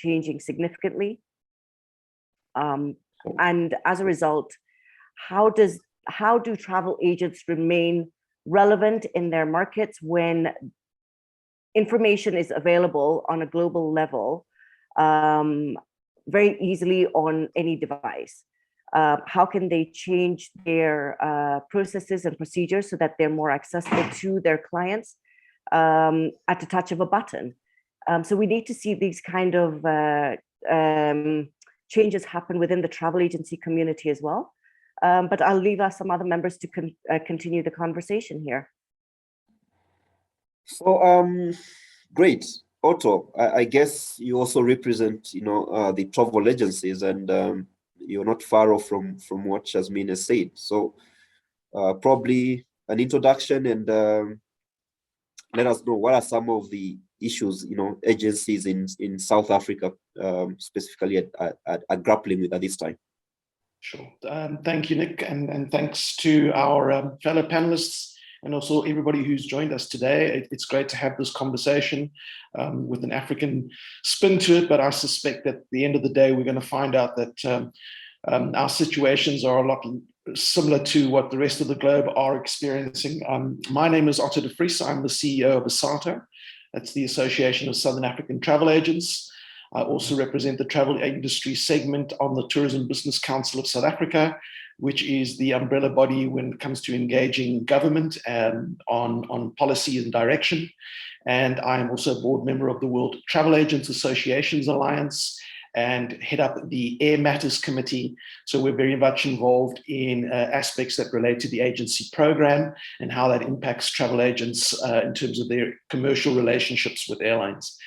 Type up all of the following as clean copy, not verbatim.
changing significantly? And as a result, how do travel agents remain relevant in their markets when information is available on a global level very easily on any device? How can they change their processes and procedures so that they're more accessible to their clients at the touch of a button? So we need to see these kind of changes happen within the travel agency community as well. But I'll leave some other members to continue the conversation here. So great. Otto, I guess you also represent, the travel agencies, and you're not far off from what Jasmine has said. So probably an introduction, and let us know what are some of the issues, agencies in South Africa specifically are grappling with at this time. Sure. Thank you, Nick, and thanks to our fellow panelists and also everybody who's joined us today. It's great to have this conversation with an African spin to it, but I suspect that at the end of the day, we're going to find out that our situations are a lot similar to what the rest of the globe are experiencing. My name is Otto de Vries. I'm the CEO of AESATA. That's the Association of Southern African Travel Agents. I also represent the travel industry segment on the Tourism Business Council of South Africa, which is the umbrella body when it comes to engaging government on policy and direction. And I am also a board member of the World Travel Agents Associations Alliance and head up the Air Matters Committee. So we're very much involved in aspects that relate to the agency program and how that impacts travel agents in terms of their commercial relationships with airlines.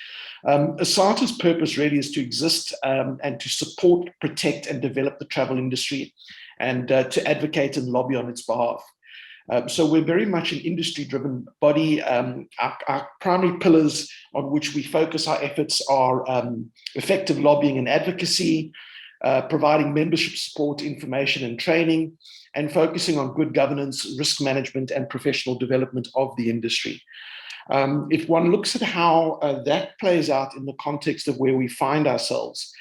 AESATA's purpose really is to exist and to support, protect, and develop the travel industry, and to advocate and lobby on its behalf. So we're very much an industry-driven body. Our primary pillars on which we focus our efforts are effective lobbying and advocacy, providing membership support, information and training, and focusing on good governance, risk management, and professional development of the industry. If one looks at how that plays out in the context of where we find ourselves,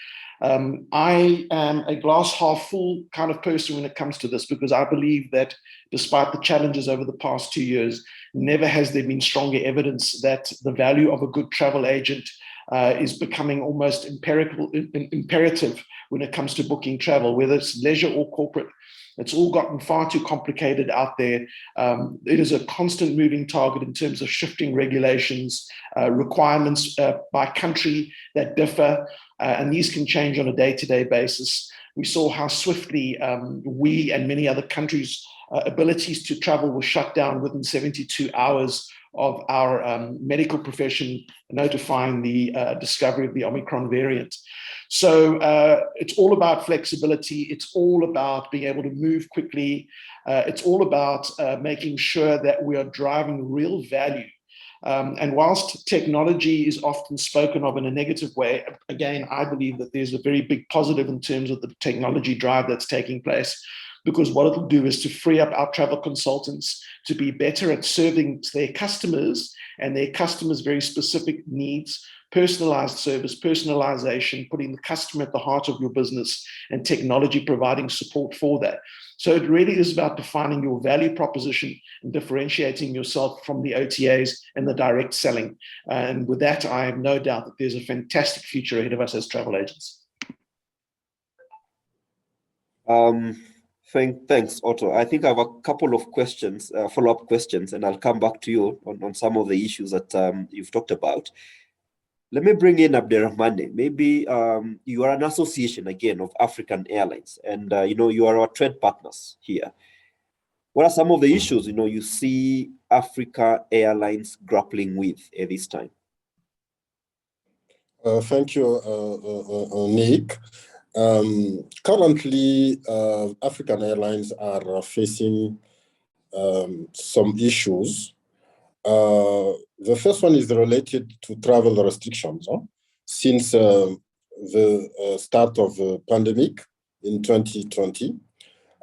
I am a glass half full kind of person when it comes to this, because I believe that despite the challenges over the past 2 years, never has there been stronger evidence that the value of a good travel agent is becoming almost imperative when it comes to booking travel, whether it's leisure or corporate. It's all gotten far too complicated out there. It is a constant moving target in terms of shifting regulations, requirements by country that differ, and these can change on a day-to-day basis. We saw how swiftly we and many other countries' abilities to travel were shut down within 72 hours of our medical profession notifying the discovery of the Omicron variant. So it's all about flexibility. It's all about being able to move quickly. It's all about making sure that we are driving real value. And whilst technology is often spoken of in a negative way, again, I believe that there's a very big positive in terms of the technology drive that's taking place, because what it'll do is to free up our travel consultants to be better at serving their customers and their customers' very specific needs, personalized service, personalization, putting the customer at the heart of your business, and technology providing support for that. So it really is about defining your value proposition and differentiating yourself from the OTAs and the direct selling. And with that, I have no doubt that there's a fantastic future ahead of us as travel agents. Thanks, Otto. I think I have a couple of questions, follow-up questions, and I'll come back to you on some of the issues that you've talked about. Let me bring in Abderrahmane. Maybe you are an association, again, of African airlines, and you are our trade partners here. What are some of the issues you see Africa Airlines grappling with at this time? Thank you, Nick. Currently, African Airlines are facing some issues. The first one is related to travel restrictions. Since the start of the pandemic in 2020,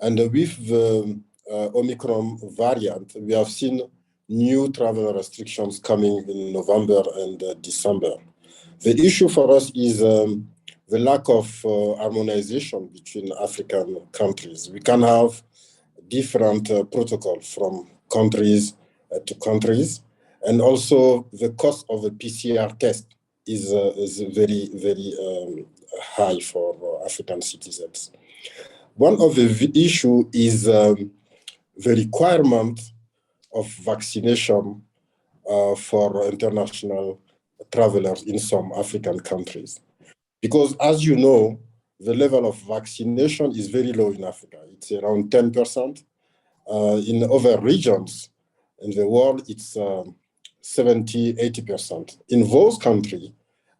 and with the Omicron variant, we have seen new travel restrictions coming in November and December. The issue for us is the lack of harmonization between African countries. We can have different protocols from countries to countries, and also the cost of a PCR test is very, very high for African citizens. One of the issues is the requirement of vaccination for international travelers in some African countries. Because as you know, the level of vaccination is very low in Africa. It's around 10%. In other regions in the world, it's 70, 80%. In those countries,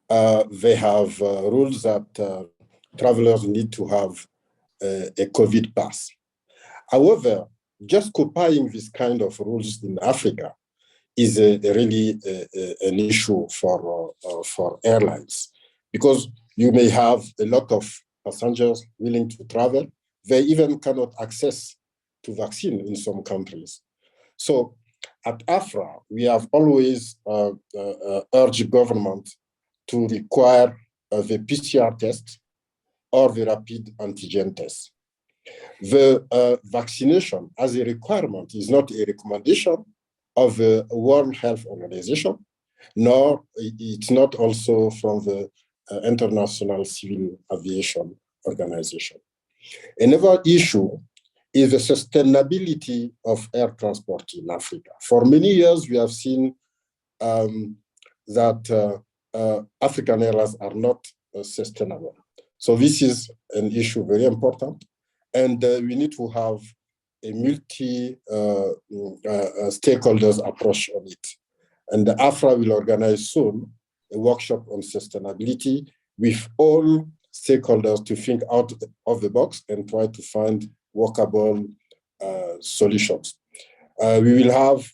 they have rules that travelers need to have a COVID pass. However, just copying this kind of rules in Africa is really an issue for airlines, because you may have a lot of passengers willing to travel. They even cannot access to vaccine in some countries. So at AFRA, we have always urged government to require the PCR test or the rapid antigen test. The vaccination as a requirement is not a recommendation of the World Health Organization, nor it's not also from the International Civil Aviation Organization. Another issue is the sustainability of air transport in Africa. For many years, we have seen that African airlines are not sustainable. So this is an issue very important, and we need to have a multi-stakeholders approach on it. And the AFRA will organize soon a workshop on sustainability with all stakeholders to think out of the box and try to find workable solutions. We will have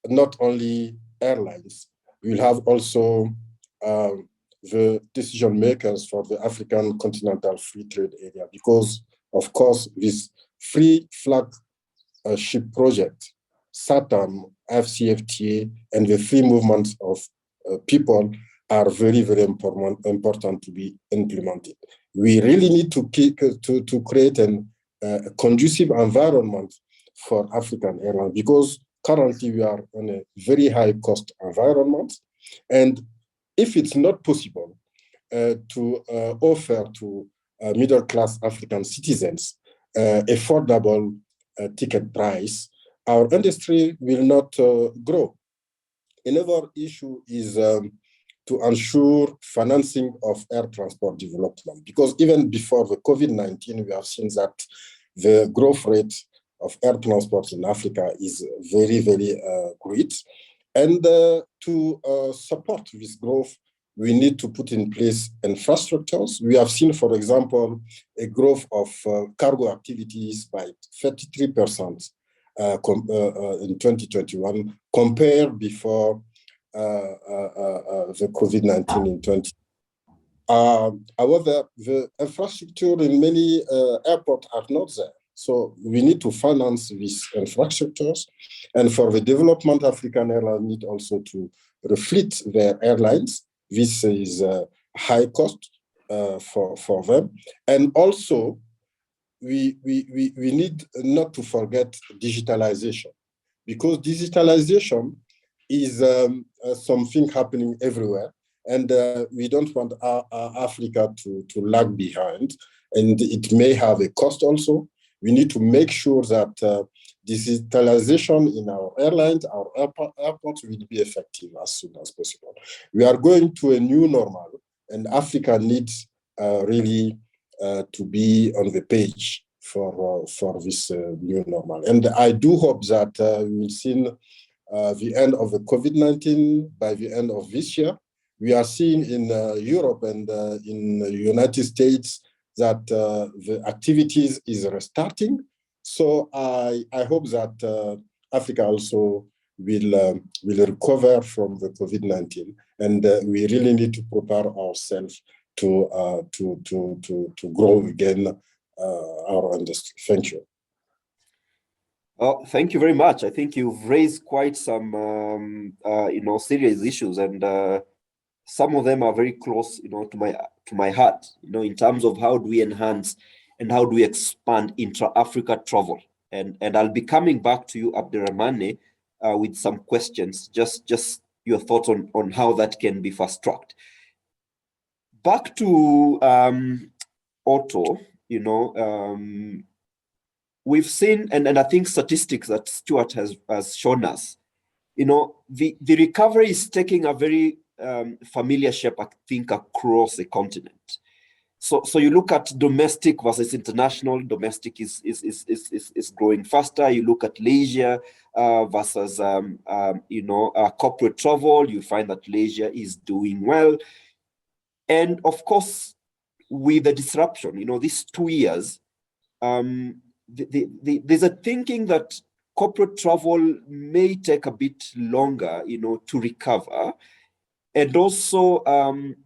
not only airlines, we will have also the decision makers for the African Continental Free Trade Area, because of course this free flag ship project, SATAM, FCFTA, and the free movement of people are very, very important to be implemented. We really need to create a conducive environment for African airlines, because currently we are in a very high cost environment. And if it's not possible to offer to middle-class African citizens affordable ticket price, our industry will not grow. Another issue is to ensure financing of air transport development, because even before the COVID-19, we have seen that the growth rate of air transport in Africa is very, very great. And to support this growth, we need to put in place infrastructures. We have seen, for example, a growth of cargo activities by 33% in 2021 compared before the COVID-19 in 2020. However, the infrastructure in many airports are not there. So we need to finance these infrastructures. And for the development, African airlines need also to refleet their airlines. This is a high cost for them. And also, we need not to forget digitalization, because digitalization is something happening everywhere. And we don't want Africa to lag behind. And it may have a cost also. We need to make sure that digitalization in our airlines, our airports will be effective as soon as possible. We are going to a new normal, and Africa needs really to be on the page for this new normal. And I do hope that we will see the end of the COVID-19 by the end of this year. We are seeing in Europe and in the United States that the activities is restarting. So I hope that Africa also will recover from the COVID-19, and we really need to prepare ourselves to grow again our industry. Thank you. Thank you very much. I think you've raised quite some, serious issues, and some of them are very close, to my heart, in terms of how do we enhance and how do we expand intra-Africa travel. And I'll be coming back to you, Abderrahmane, with some questions, just your thoughts on how that can be fast-tracked. Back to Otto, we've seen, and I think statistics that Stuart has shown us, the recovery is taking a very familiar shape, I think, across the continent. So you look at domestic versus international. Domestic is growing faster. You look at leisure versus corporate travel. You find that leisure is doing well, and of course, with the disruption, these 2 years, there's a thinking that corporate travel may take a bit longer, to recover. And also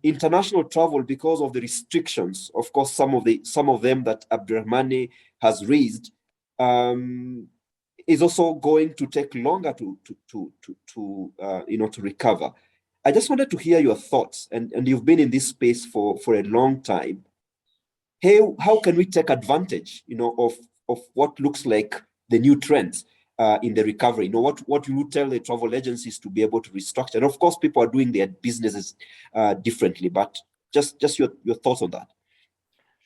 international travel, because of the restrictions, of course, some of them that Abderrahmane has raised, is also going to take longer to recover. I just wanted to hear your thoughts, and you've been in this space for a long time. How can we take advantage, of what looks like the new trends in the recovery? What you would tell the travel agencies to be able to restructure? And of course, people are doing their businesses differently, but just your thoughts on that.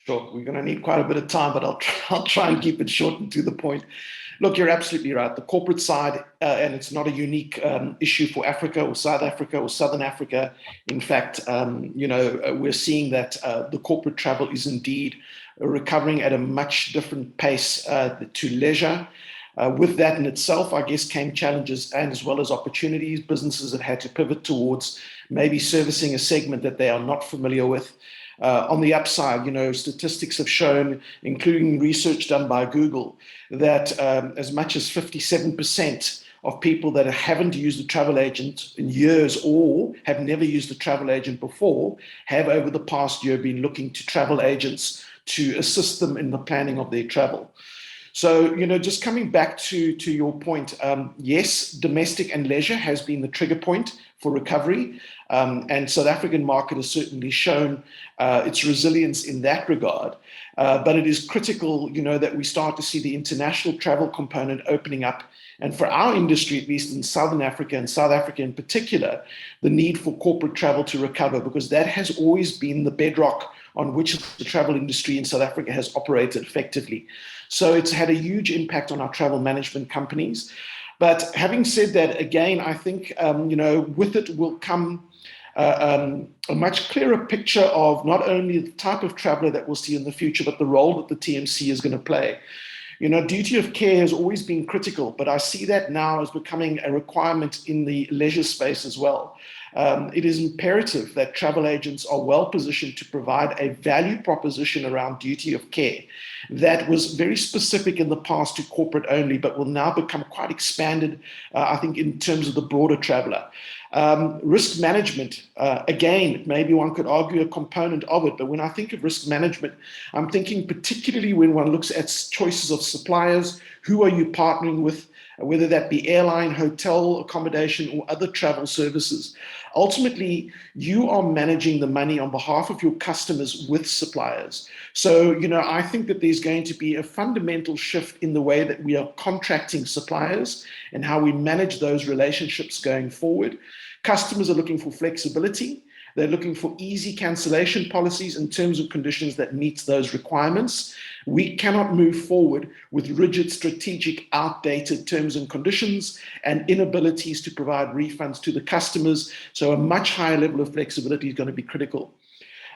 Sure, we're going to need quite a bit of time, but I'll try and keep it short and to the point. Look, you're absolutely right. The corporate side, and it's not a unique issue for Africa or South Africa or Southern Africa. In fact, we're seeing that the corporate travel is indeed recovering at a much different pace to leisure. With that in itself, I guess, came challenges and as well as opportunities. Businesses that had to pivot towards maybe servicing a segment that they are not familiar with. On the upside, statistics have shown, including research done by Google, that as much as 57% of people that haven't used a travel agent in years or have never used a travel agent before have over the past year been looking to travel agents to assist them in the planning of their travel. So, just coming back to your point, yes, domestic and leisure has been the trigger point for recovery. And South African market has certainly shown its resilience in that regard. But it is critical, that we start to see the international travel component opening up. And for our industry, at least in Southern Africa and South Africa in particular, the need for corporate travel to recover, because that has always been the bedrock on which the travel industry in South Africa has operated effectively. So it's had a huge impact on our travel management companies. But having said that, again, I think, with it will come a much clearer picture of not only the type of traveler that we'll see in the future, but the role that the TMC is going to play. Duty of care has always been critical, but I see that now as becoming a requirement in the leisure space as well. It is imperative that travel agents are well positioned to provide a value proposition around duty of care that was very specific in the past to corporate only, but will now become quite expanded, I think, in terms of the broader traveler. Risk management, again, maybe one could argue a component of it, but when I think of risk management, I'm thinking particularly when one looks at choices of suppliers, who are you partnering with, whether that be airline, hotel, accommodation, or other travel services. Ultimately, you are managing the money on behalf of your customers with suppliers. So, I think that there's going to be a fundamental shift in the way that we are contracting suppliers and how we manage those relationships going forward. Customers are looking for flexibility. They're looking for easy cancellation policies and terms and conditions that meet those requirements. We cannot move forward with rigid, strategic, outdated terms and conditions and inabilities to provide refunds to the customers. So a much higher level of flexibility is going to be critical.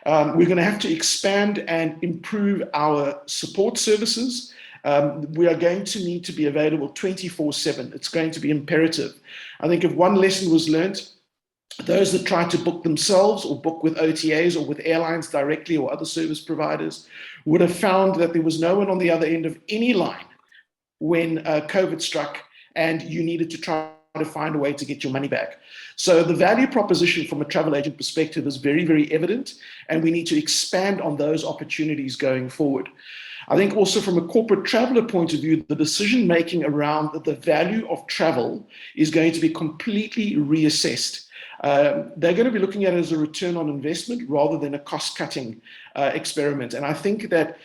We're going to have to expand and improve our support services. We are going to need to be available 24/7. It's going to be imperative. I think if one lesson was learned, those that try to book themselves or book with OTAs or with airlines directly or other service providers would have found that there was no one on the other end of any line when COVID struck and you needed to try to find a way to get your money back. So the value proposition from a travel agent perspective is very, very evident, and we need to expand on those opportunities going forward. I think also from a corporate traveler point of view, the decision-making around the value of travel is going to be completely reassessed. they're going to be looking at it as a return on investment rather than a cost-cutting experiment. And I think that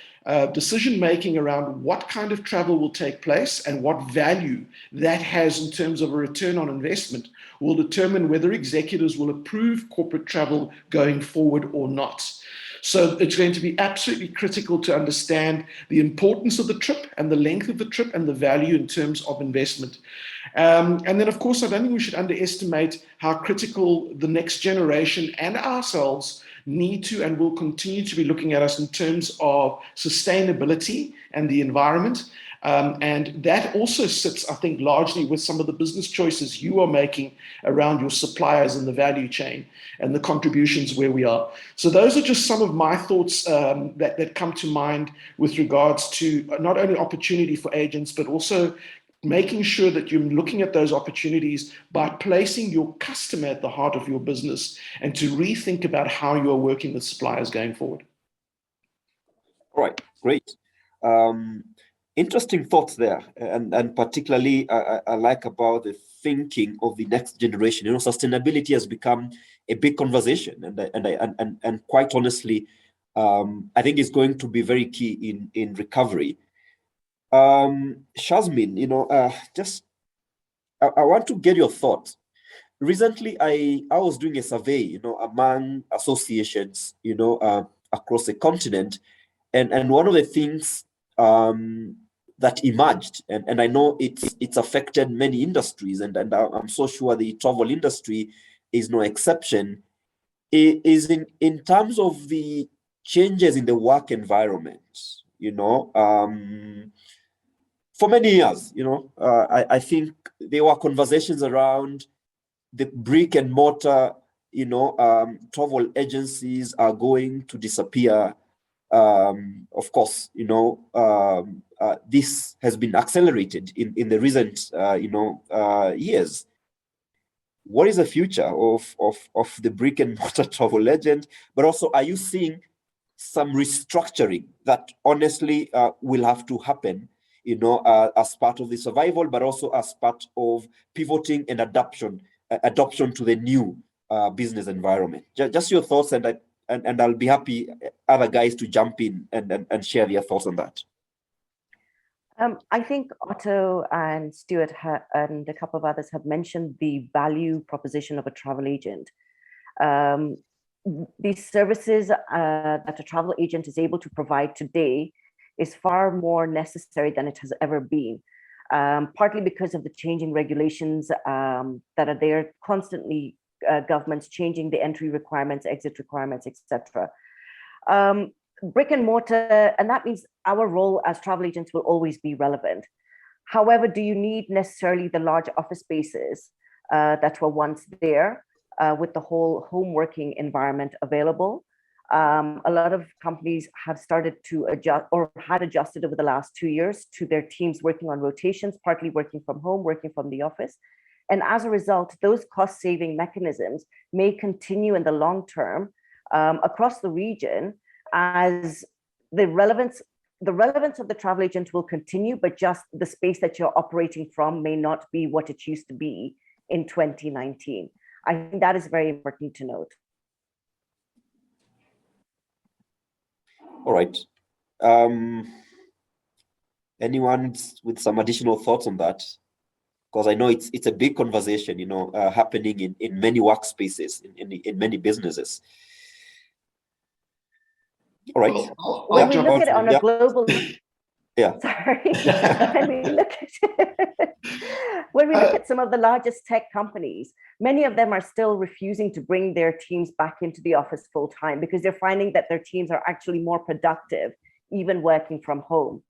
decision-making around what kind of travel will take place and what value that has in terms of a return on investment will determine whether executives will approve corporate travel going forward or not. So it's going to be absolutely critical to understand the importance of the trip and the length of the trip and the value in terms of investment. And then, of course, I don't think we should underestimate how critical the next generation and ourselves need to and will continue to be looking at us in terms of sustainability and the environment. And that also sits, I think, largely with some of the business choices you are making around your suppliers in the value chain and the contributions where we are. So those are just some of my thoughts that come to mind with regards to not only opportunity for agents, but also making sure that you're looking at those opportunities by placing your customer at the heart of your business and to rethink about how you are working with suppliers going forward. All right, great. Interesting thoughts there, and particularly I like about the thinking of the next generation. You know, sustainability has become a big conversation, and quite honestly, I think it's going to be very key in recovery. Shazmin, you know, I want to get your thoughts. Recently, I was doing a survey, you know, among associations, you know, across the continent, and one of the things that emerged, and I know it's affected many industries, and I'm so sure the travel industry is no exception, is in terms of the changes in the work environment, you know. For many years, you know, I think there were conversations around the brick and mortar, you know, travel agencies are going to disappear. Of course, you know, this has been accelerated in the recent, you know, years. What is the future of the brick and mortar travel agent? But also, are you seeing some restructuring that honestly will have to happen, you know, as part of the survival, but also as part of pivoting and adoption to the new business environment? Just your thoughts, and I'll be happy other guys to jump in and share their thoughts on that. I think Otto and Stuart and a couple of others have mentioned the value proposition of a travel agent. These services that a travel agent is able to provide today is far more necessary than it has ever been, partly because of the changing regulations that are there constantly, governments changing the entry requirements, exit requirements, etc. Brick and mortar, and that means our role as travel agents will always be relevant. However, do you need necessarily the large office spaces that were once there with the whole home working environment available? A lot of companies have started to adjust or had adjusted over the last 2 years to their teams working on rotations, partly working from home, working from the office. And as a result, those cost saving mechanisms may continue in the long term across the region, as the relevance of the travel agent will continue, but just the space that you're operating from may not be what it used to be in 2019. I think that is very important to note. All right. Anyone with some additional thoughts on that? Because I know it's a big conversation, you know, happening in many workspaces, in many businesses. All right. When we look at it on a global, yeah. Sorry. When we look at some of the largest tech companies, many of them are still refusing to bring their teams back into the office full time because they're finding that their teams are actually more productive, even working from home.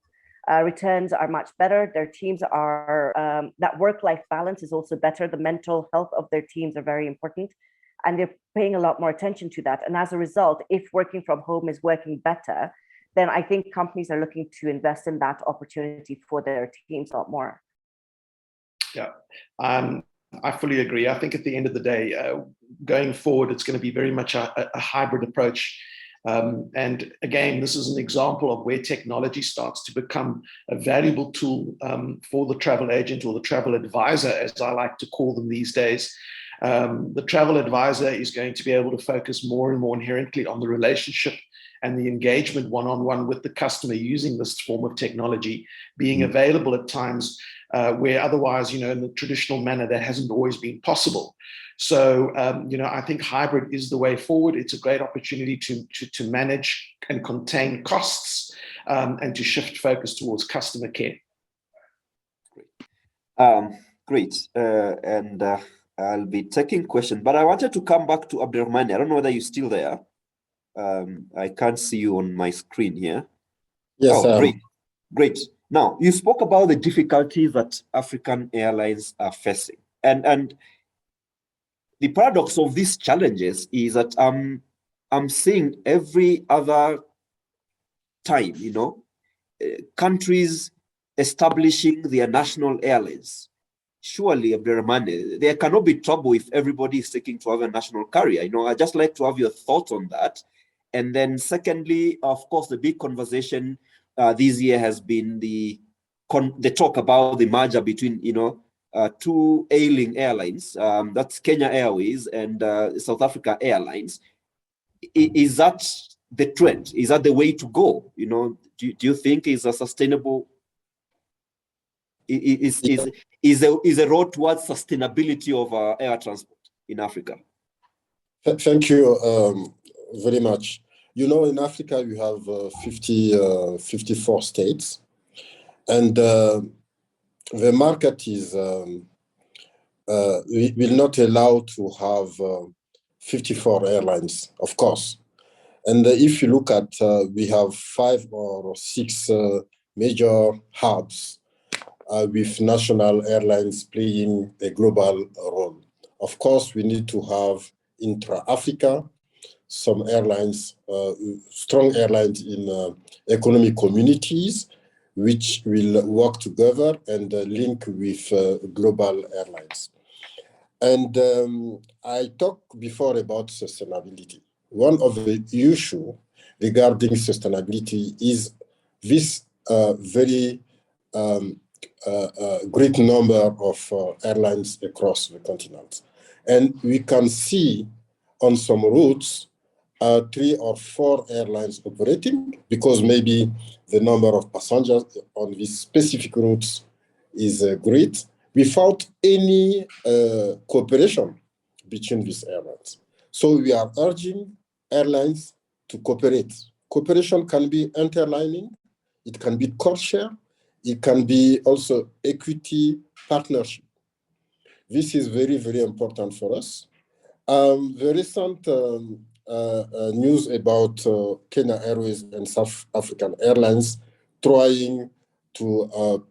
Returns are much better. Their teams are, that work-life balance is also better. The mental health of their teams are very important, and they're paying a lot more attention to that. And as a result, if working from home is working better, then I think companies are looking to invest in that opportunity for their teams a lot more. Yeah, I fully agree. I think at the end of the day, going forward, it's going to be very much a hybrid approach. And again, this is an example of where technology starts to become a valuable tool for the travel agent or the travel advisor, as I like to call them these days. The travel advisor is going to be able to focus more and more inherently on the relationship and the engagement one-on-one with the customer using this form of technology, being available at times where otherwise, in the traditional manner, that hasn't always been possible. So, I think hybrid is the way forward. It's a great opportunity to manage and contain costs and to shift focus towards customer care. Great. And I'll be taking questions, but I wanted to come back to Abdurrahmani. I don't know whether you're still there. I can't see you on my screen here. Yes, great. Great. Now, you spoke about the difficulties that African airlines are facing. And the paradox of these challenges is that I'm seeing every other time, countries establishing their national airlines. Surely, Abdurrahmani, there cannot be trouble if everybody is seeking to have a national carrier. I'd just like to have your thoughts on that. And then secondly, of course, the big conversation this year has been the talk about the merger between, two ailing airlines, that's Kenya Airways and South Africa Airlines. Is that the trend? Is that the way to go? Do you think is a sustainable, is a road towards sustainability of air transport in Africa? Thank you very much. In Africa, we have 54 states, and the market is we will not allow to have 54 airlines, of course. And if you look at, we have 5 or 6 major hubs with national airlines playing a global role. Of course, we need to have intra-Africa, some airlines, strong airlines in economic communities, which will work together and link with global airlines. And I talked before about sustainability. One of the issues regarding sustainability is this very great number of airlines across the continent. And we can see on some routes 3 or 4 airlines operating because maybe the number of passengers on these specific routes is great without any cooperation between these airlines. So we are urging airlines to cooperate. Cooperation can be interlining, it can be cost share, it can be also equity partnership. This is very, very important for us. The recent news about Kenya Airways and South African Airlines trying to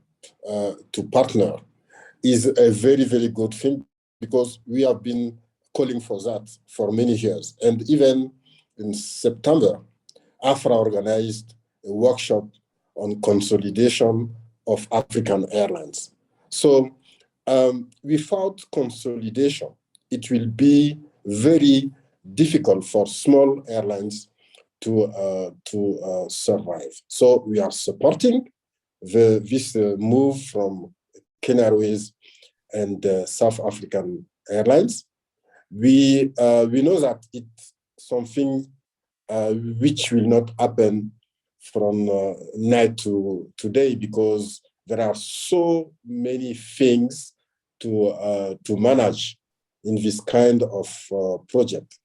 partner is a very, very good thing because we have been calling for that for many years. And even in September, AFRA organized a workshop on consolidation of African airlines. So without consolidation, it will be very difficult for small airlines to survive. So we are supporting this move from Kenya Airways and South African Airlines. We know that it's something which will not happen from night to today because there are so many things to manage in this kind of project.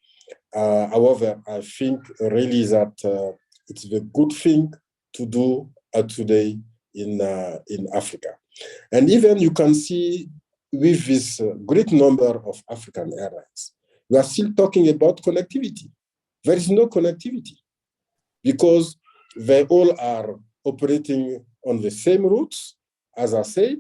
However, I think really that it's a good thing to do today in Africa. And even you can see with this great number of African airlines, we are still talking about connectivity. There is no connectivity because they all are operating on the same routes, as I said,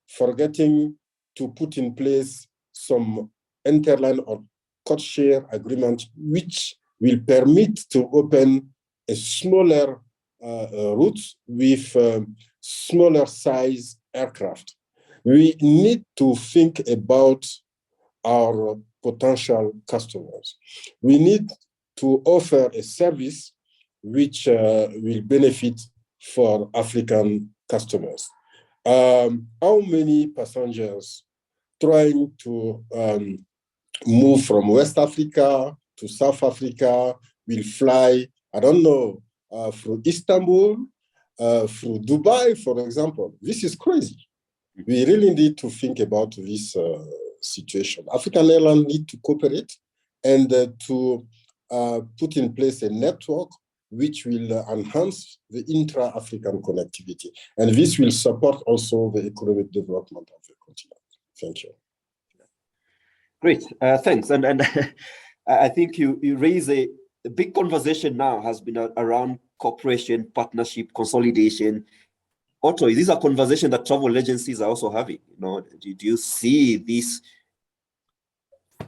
forgetting to put in place some interline or cost share agreement, which will permit to open a smaller routes with smaller size aircraft. We need to think about our potential customers. We need to offer a service which will benefit for African customers. How many passengers trying to move from West Africa to South Africa, will fly, I don't know, through Istanbul, through Dubai, for example. This is crazy. We really need to think about this situation. African Airlines need to cooperate and to put in place a network which will enhance the intra-African connectivity. And this will support also the economic development of the continent. Thank you. Great, thanks. And I think you raise a big conversation now has been around cooperation, partnership, consolidation. Otto, is this a conversation that travel agencies are also having? You know, do you see this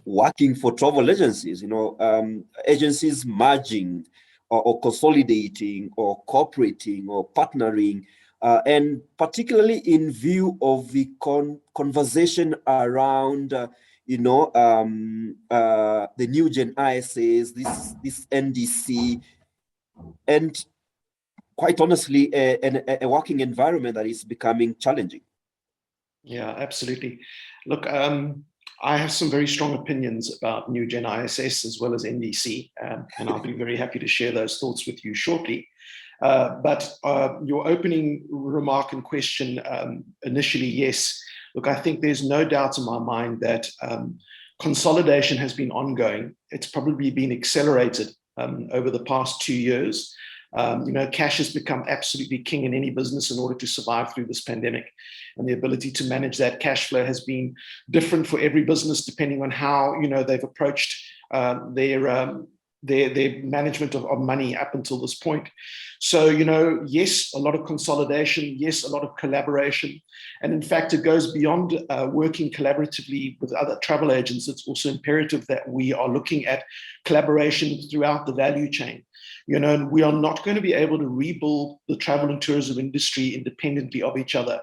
working for travel agencies? You know, agencies merging or consolidating or cooperating or partnering, and particularly in view of the conversation around, you know, the NewGen ISS, this NDC, and quite honestly, a working environment that is becoming challenging. Yeah, absolutely. Look, I have some very strong opinions about NewGen ISS as well as NDC, and I'll be very happy to share those thoughts with you shortly. But your opening remark and question, initially, yes. Look, I think there's no doubt in my mind that consolidation has been ongoing. It's probably been accelerated over the past 2 years. You know, cash has become absolutely king in any business in order to survive through this pandemic. And the ability to manage that cash flow has been different for every business, depending on how, you know, they've approached their management of money up until this point. So, you know, yes, a lot of consolidation, yes, a lot of collaboration. And in fact, it goes beyond working collaboratively with other travel agents. It's also imperative that we are looking at collaboration throughout the value chain. You know, we are not going to be able to rebuild the travel and tourism industry independently of each other.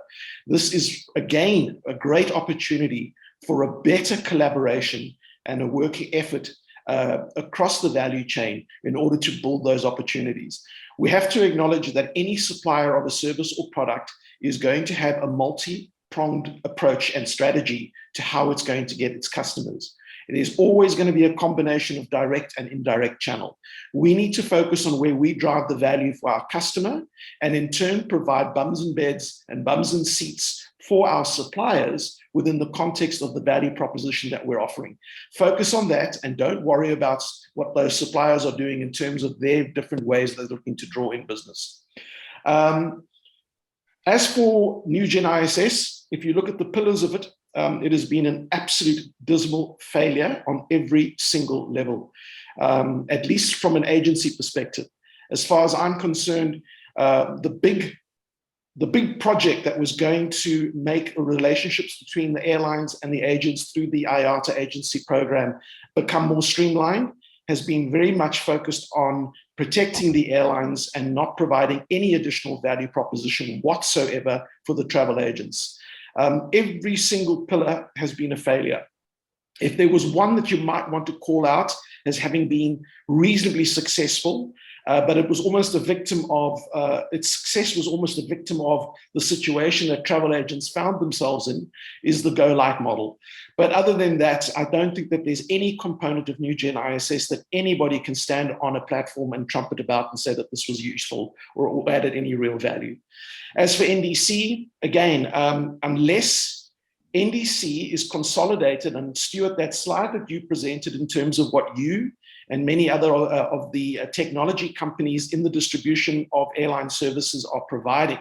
This is, again, a great opportunity for a better collaboration and a working effort across the value chain in order to build those opportunities. We have to acknowledge that any supplier of a service or product is going to have a multi-pronged approach and strategy to how it's going to get its customers. It is always going to be a combination of direct and indirect channel. We need to focus on where we drive the value for our customer and in turn provide bums and beds and bums and seats for our suppliers within the context of the value proposition that we're offering. Focus on that and don't worry about what those suppliers are doing in terms of their different ways they're looking to draw in business. As for NewGen ISS, if you look at the pillars of it, it has been an absolute dismal failure on every single level, at least from an agency perspective. As far as I'm concerned, the big project that was going to make relationships between the airlines and the agents through the IATA agency program become more streamlined has been very much focused on protecting the airlines and not providing any additional value proposition whatsoever for the travel agents. Every single pillar has been a failure. If there was one that you might want to call out as having been reasonably successful, but it was almost a victim of, its success was almost a victim of the situation that travel agents found themselves in, is the Go Light model. But other than that, I don't think that there's any component of NewGen ISS that anybody can stand on a platform and trumpet about and say that this was useful or added any real value. As for NDC, again, unless NDC is consolidated, and Stuart, that slide that you presented in terms of what you and many other of the technology companies in the distribution of airline services are providing.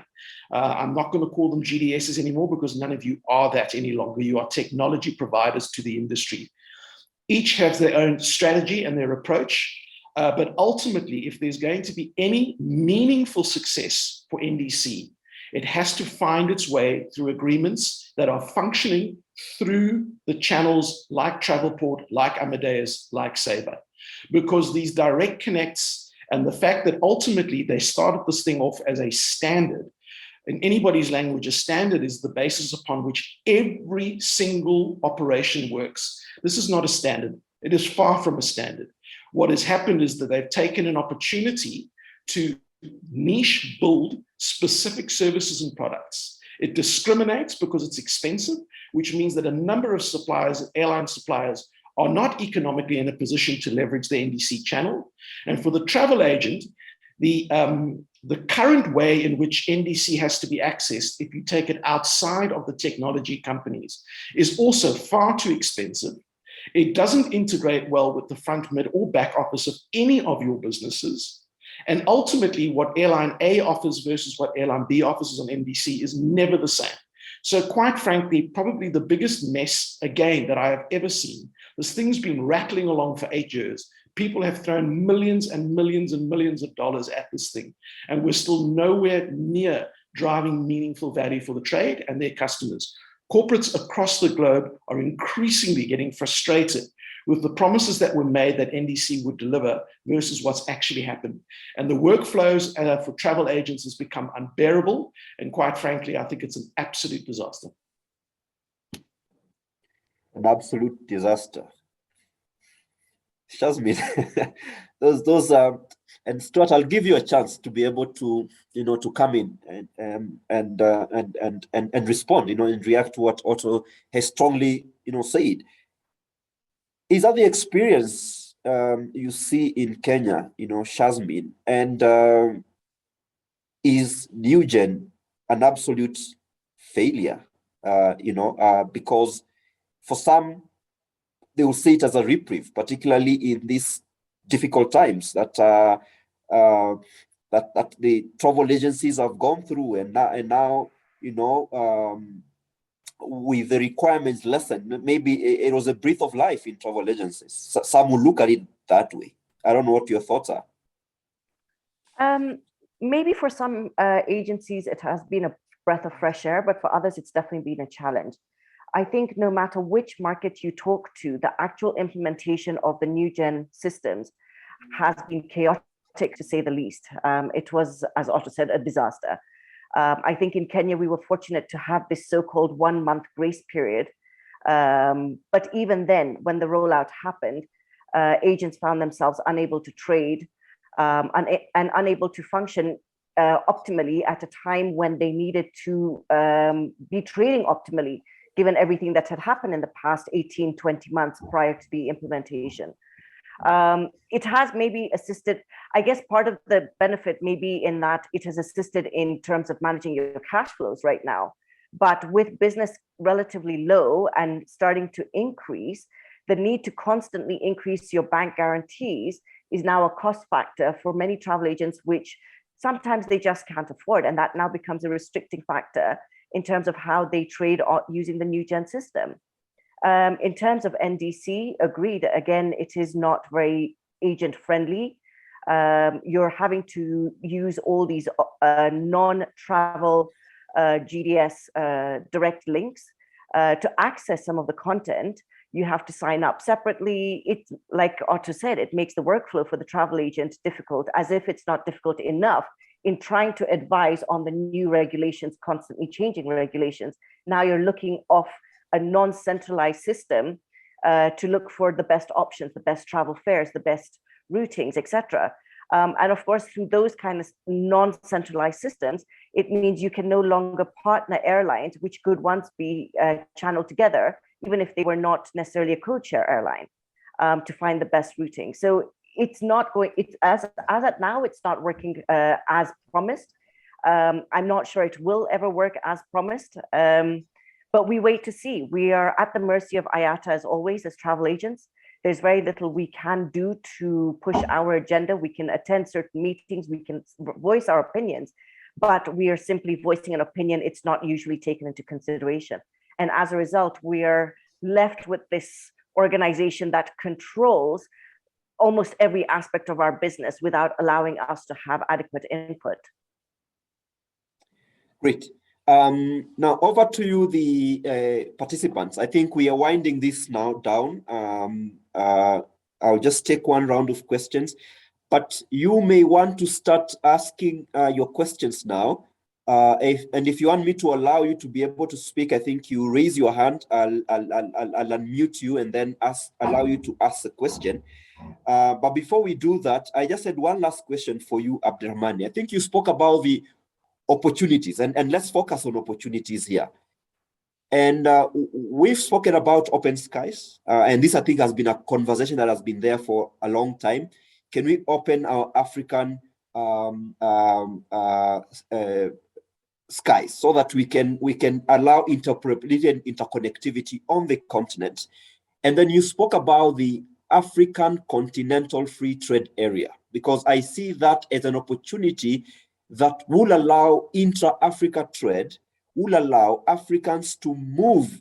I'm not going to call them GDSs anymore because none of you are that any longer. You are technology providers to the industry. Each have their own strategy and their approach. But ultimately, if there's going to be any meaningful success for NDC, it has to find its way through agreements that are functioning through the channels like Travelport, like Amadeus, like Sabre. Because these direct connects and the fact that ultimately they started this thing off as a standard, in anybody's language, a standard is the basis upon which every single operation works. This is not a standard. It is far from a standard. What has happened is that they've taken an opportunity to niche build specific services and products. It discriminates because it's expensive, which means that a number of suppliers, airline suppliers, are not economically in a position to leverage the NDC channel. And for the travel agent, the current way in which NDC has to be accessed, if you take it outside of the technology companies, is also far too expensive. It doesn't integrate well with the front, mid, or back office of any of your businesses. And ultimately, what airline A offers versus what airline B offers on NDC is never the same. So quite frankly, probably the biggest mess, again, that I have ever seen. This thing's been rattling along for 8 years. People have thrown millions and millions and millions of dollars at this thing, and we're still nowhere near driving meaningful value for the trade and their customers. Corporates across the globe are increasingly getting frustrated with the promises that were made that NDC would deliver versus what's actually happened. And the workflows for travel agents has become unbearable. And quite frankly, I think it's an absolute disaster. An absolute disaster. Shazmin, those and Stuart, I'll give you a chance to be able to, to come in and respond, and react to what Otto has strongly, said. Is that the experience you see in Kenya, Shazmin, and is NewGen an absolute failure? Because for some, they will see it as a reprieve, particularly in these difficult times that that the travel agencies have gone through, and now with the requirements lessened, maybe it was a breath of life in travel agencies. Some will look at it that way. I don't know what your thoughts are. Maybe for some agencies, it has been a breath of fresh air, but for others, it's definitely been a challenge. I think no matter which market you talk to, the actual implementation of the NewGen systems has been chaotic, to say the least. It was, as Otto said, a disaster. I think in Kenya, we were fortunate to have this so-called 1 month grace period. But even then, when the rollout happened, agents found themselves unable to trade and unable to function optimally at a time when they needed to be trading optimally, given everything that had happened in the past 18, 20 months prior to the implementation. It has maybe assisted, I guess part of the benefit may be in that it has assisted in terms of managing your cash flows right now. But with business relatively low and starting to increase, the need to constantly increase your bank guarantees is now a cost factor for many travel agents, which sometimes they just can't afford. And that now becomes a restricting factor in terms of how they trade using the NewGen system. In terms of NDC, agreed, again, it is not very agent friendly. You're having to use all these non-travel GDS direct links to access some of the content. You have to sign up separately. It's like Otto said, it makes the workflow for the travel agent difficult, as if it's not difficult enough in trying to advise on the new regulations, constantly changing regulations. Now you're looking off a non-centralized system to look for the best options, the best travel fares, the best routings, etc. And of course, through those kind of non-centralized systems, it means you can no longer partner airlines, which could once be channeled together, even if they were not necessarily a code-share airline, to find the best routing. So it's not going, it's as at now, it's not working as promised. I'm not sure it will ever work as promised, but we wait to see. We are at the mercy of IATA as always, as travel agents. There's very little we can do to push our agenda. We can attend certain meetings, we can voice our opinions, but we are simply voicing an opinion. It's not usually taken into consideration. And as a result, we are left with this organization that controls almost every aspect of our business without allowing us to have adequate input. Great. Now over to you, the participants. I think we are winding this now down. I'll just take one round of questions, but you may want to start asking your questions now. And if you want me to allow you to be able to speak, I think you raise your hand. I'll unmute you and then allow you to ask the question. But before we do that, I just had one last question for you, Abdurrahmani. I think you spoke about the opportunities, and let's focus on opportunities here. And we've spoken about open skies, and this, I think, has been a conversation that has been there for a long time. Can we open our African skies so that we can allow interoperability and interconnectivity on the continent? And then you spoke about the African Continental Free Trade Area, because I see that as an opportunity that will allow intra-Africa trade, will allow Africans to move,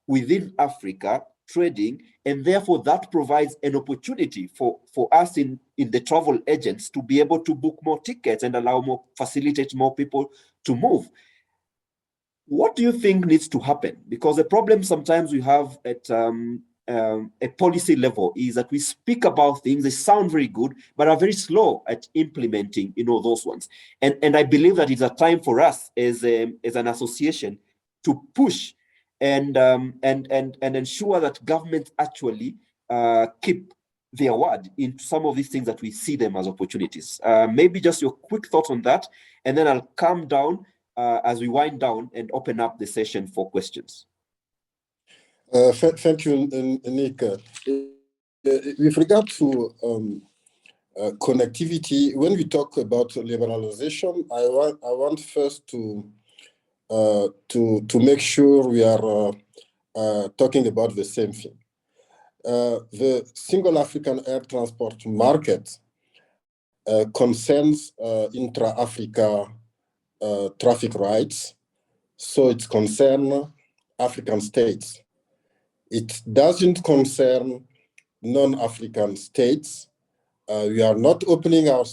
within Africa trading, and therefore that provides an opportunity for us in the travel agents to be able to book more tickets and facilitate more people to move. What do you think needs to happen? Because the problem sometimes we have at a policy level is that we speak about things, they sound very good, but are very slow at implementing, those ones. And I believe that it's a time for us as an association to push and ensure that governments actually keep their word in some of these things that we see them as opportunities. Maybe just your quick thoughts on that, and then I'll come down as we wind down and open up the session for questions. Thank you, Nick. With regard to connectivity, when we talk about liberalization, I want first to make sure we are talking about the same thing. The single African air transport market concerns intra-Africa traffic rights, so it concerns African states. It doesn't concern non-African states. We are not opening our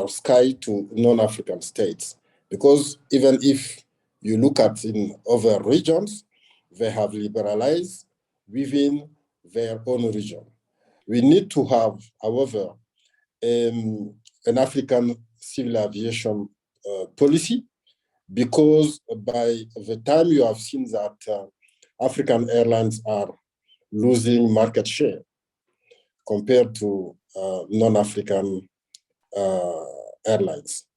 sky to non-African states, because even if you look at in other regions, they have liberalized within their own region. We need to have, however, an African civil aviation policy, because by the time you have seen that African airlines are losing market share compared to non-African airlines.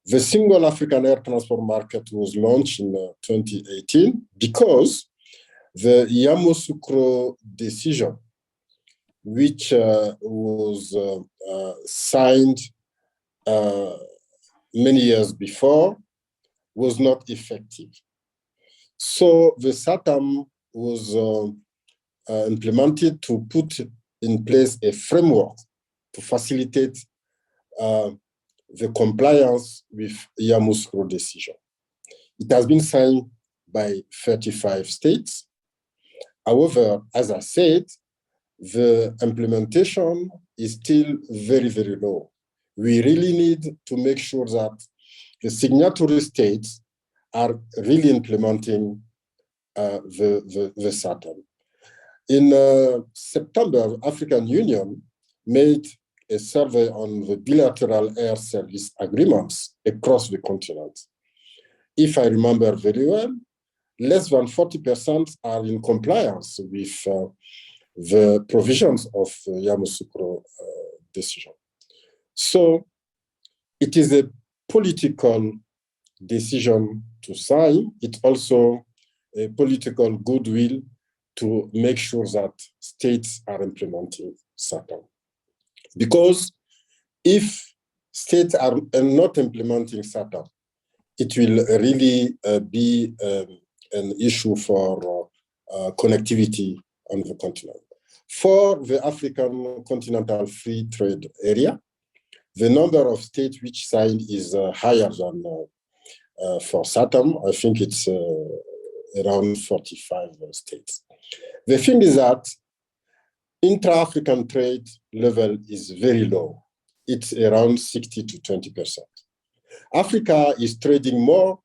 The single African air transport market was launched in 2018 because the Yamoussoukro decision, which was signed many years before, was not effective. So the SATAM was implemented to put in place a framework to facilitate the compliance with Yamoussoukro decision. It has been signed by 35 states. However, as I said, the implementation is still very, very low. We really need to make sure that the signatory states are really implementing the SATAM. In September, African Union made a survey on the bilateral air service agreements across the continent. If I remember very well, less than 40% are in compliance with the provisions of the Yamoussoukro decision. So it is a political decision to sign. It's also a political goodwill to make sure that states are implementing SATAM. Because if states are not implementing SATAM, it will really be an issue for connectivity on the continent. For the African Continental Free Trade Area, the number of states which signed is higher than for SATAM. I think it's around 45 states. The thing is that intra-African trade level is very low. It's around 60 to 20%. Africa is trading more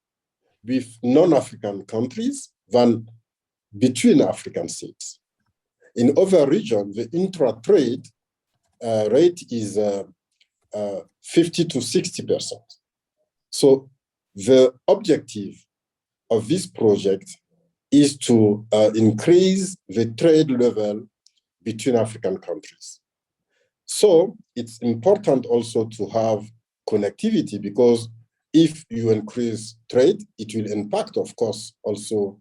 with non-African countries than between African states. In other regions, the intra-trade rate is 50 to 60%. So the objective of this project is to increase the trade level between African countries. So it's important also to have connectivity, because if you increase trade, it will impact, of course, also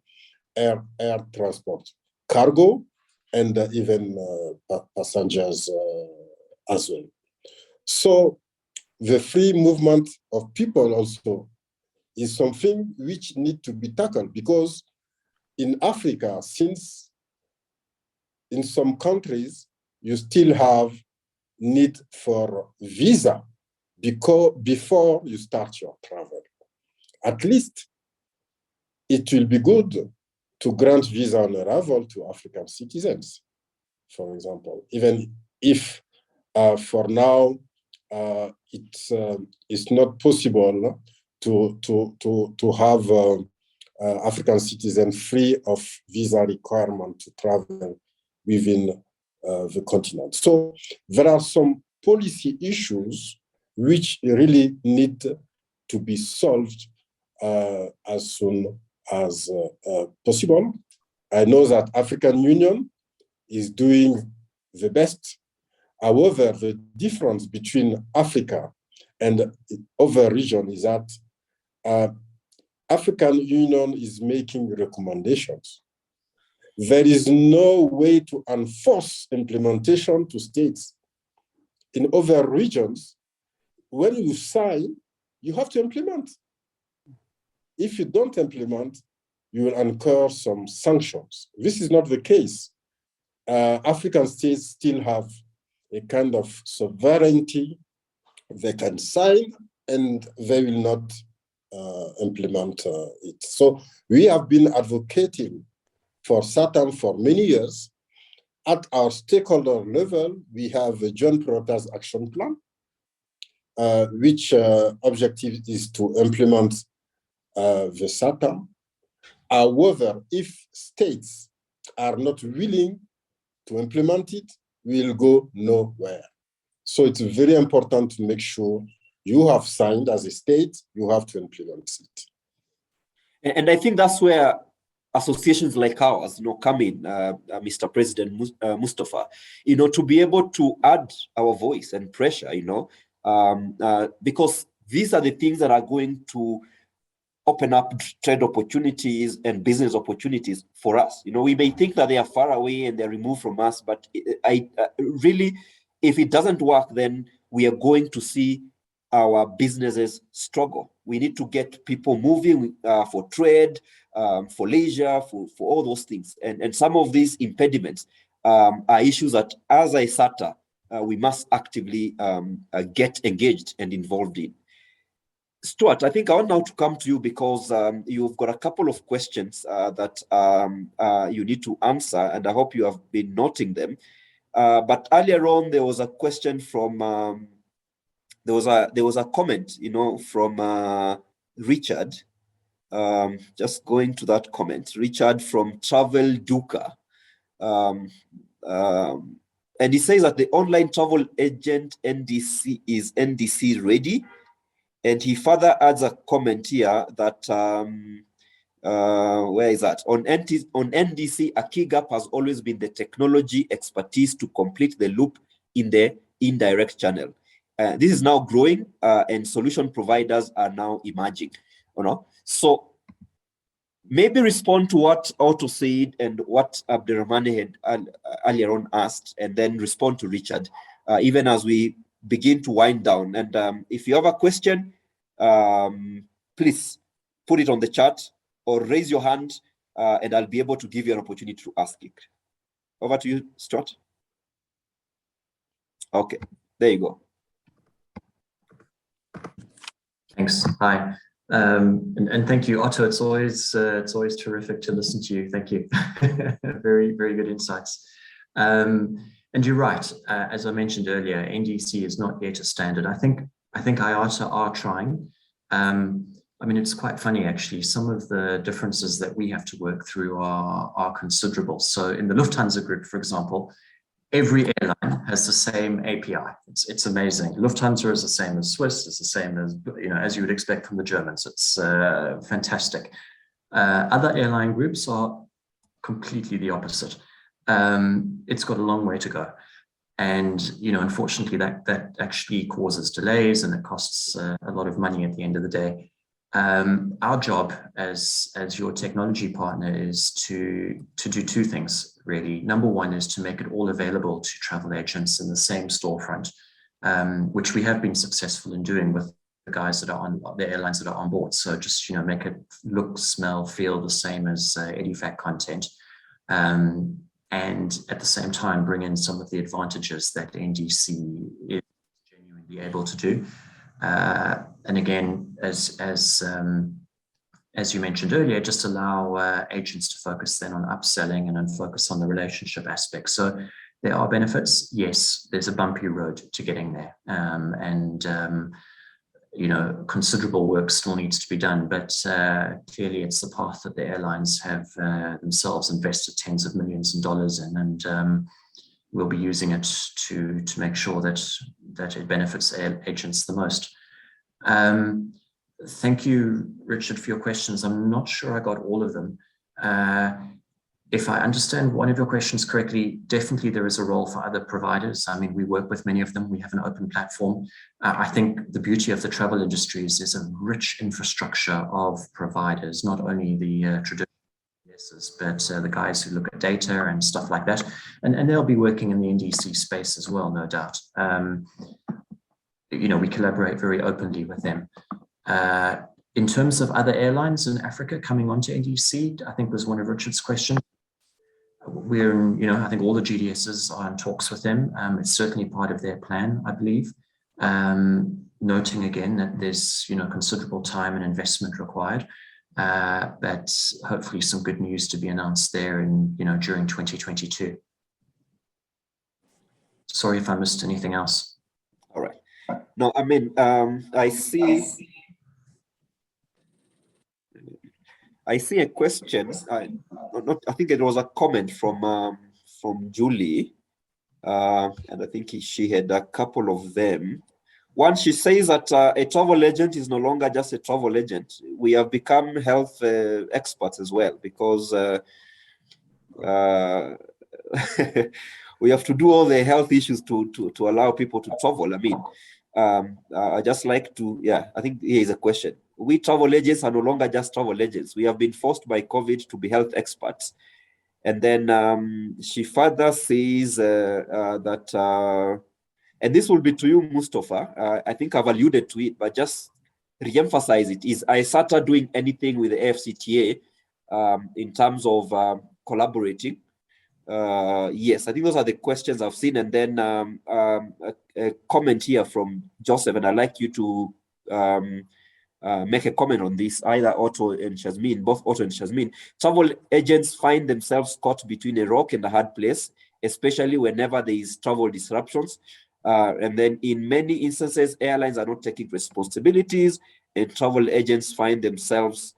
air transport, cargo, and even passengers as well. So the free movement of people also is something which need to be tackled, because in Africa, since in some countries, you still have need for visa before you start your travel. At least it will be good to grant visa on arrival to African citizens, for example, even if for now it's not possible to have African citizens free of visa requirement to travel within the continent. So there are some policy issues which really need to be solved as soon as possible. I know that African Union is doing the best. However, the difference between Africa and other regions is that African Union is making recommendations. There is no way to enforce implementation to states. In other regions, when you sign, you have to implement. If you don't implement, you will incur some sanctions. This is not the case. African states still have a kind of sovereignty. They can sign and they will not implement it. So we have been advocating for SATAM for many years. At our stakeholder level, we have a joint prioritized action plan, which objective is to implement the SATAM. However, if states are not willing to implement it, we'll go nowhere. So it's very important to make sure you have signed as a state, you have to implement it. And I think that's where associations like ours, come in, Mr. President Mustafa, to be able to add our voice and pressure, because these are the things that are going to open up trade opportunities and business opportunities for us. We may think that they are far away and they're removed from us, but really, if it doesn't work, then we are going to see our businesses struggle. We need to get people moving for trade, for leisure, for all those things. And some of these impediments are issues that, as AESATA, we must actively get engaged and involved in. Stuart, I think I want now to come to you because you've got a couple of questions that you need to answer, and I hope you have been noting them. But earlier on, there was a question from, there was a comment, from Richard. Just going to that comment, Richard from Travel Duca. And he says that the online travel agent NDC is NDC ready. And he further adds a comment here that, where is that? On NDC, a key gap has always been the technology expertise to complete the loop in the indirect channel. This is now growing, and solution providers are now emerging. So maybe respond to what Otto said and what Abderrahmane had earlier on asked, and then respond to Richard, even as we begin to wind down. And if you have a question, please put it on the chat or raise your hand, and I'll be able to give you an opportunity to ask it. Over to you, Stuart. Okay, there you go. Thanks. Hi, and thank you, Otto. It's always terrific to listen to you. Thank you. Very, very good insights. And you're right. As I mentioned earlier, NDC is not yet a standard. I think IATA are trying. I mean, it's quite funny actually. Some of the differences that we have to work through are considerable. So in the Lufthansa group, for example, every airline has the same API. It's amazing. Lufthansa is the same as Swiss. It's the same as, as you would expect from the Germans. It's fantastic. Other airline groups are completely the opposite. It's got a long way to go. And, unfortunately, that actually causes delays and it costs a lot of money at the end of the day. Our job as your technology partner is to do two things, really. Number one is to make it all available to travel agents in the same storefront, which we have been successful in doing with the guys that are on the airlines that are on board. So just, make it look, smell, feel the same as EDIFACT content. And at the same time, bring in some of the advantages that NDC is genuinely able to do. And again, as you mentioned earlier, just allow agents to focus then on upselling and then focus on the relationship aspect. So there are benefits. Yes, there's a bumpy road to getting there. Considerable work still needs to be done, but clearly it's the path that the airlines have themselves invested tens of millions of dollars in, and we'll be using it to make sure that it benefits agents the most. Thank you, Richard, for your questions. I'm not sure I got all of them. If I understand one of your questions correctly, definitely there is a role for other providers. I mean, we work with many of them. We have an open platform. I think the beauty of the travel industry is there's a rich infrastructure of providers, not only the traditional but the guys who look at data and stuff like that. And they'll be working in the NDC space as well, no doubt. We collaborate very openly with them. In terms of other airlines in Africa coming onto NDC, I think was one of Richard's questions. We're in, I think all the GDSs are in talks with them. It's certainly part of their plan, I believe. Noting again that there's, considerable time and investment required, but hopefully some good news to be announced there in, during 2022. Sorry if I missed anything else. All right. No, I mean, I see a question. I think it was a comment from Julie, and I think she had a couple of them. One, she says that a travel agent is no longer just a travel agent. We have become health experts as well, because we have to do all the health issues to allow people to travel. I mean, I just like to, I think here is a question. We travel agents are no longer just travel agents. We have been forced by COVID to be health experts. And then she further says that, and this will be to you, Mustafa. I think I've alluded to it, but just re-emphasize it. Is IATA doing anything with the AFCTA in terms of collaborating? Yes, I think those are the questions I've seen. And then a comment here from Joseph, and I'd like you to make a comment on this, either Otto and Shazmin, both Otto and Shazmin. Travel agents find themselves caught between a rock and a hard place, especially whenever there is travel disruptions. And then in many instances, airlines are not taking responsibilities, and travel agents find themselves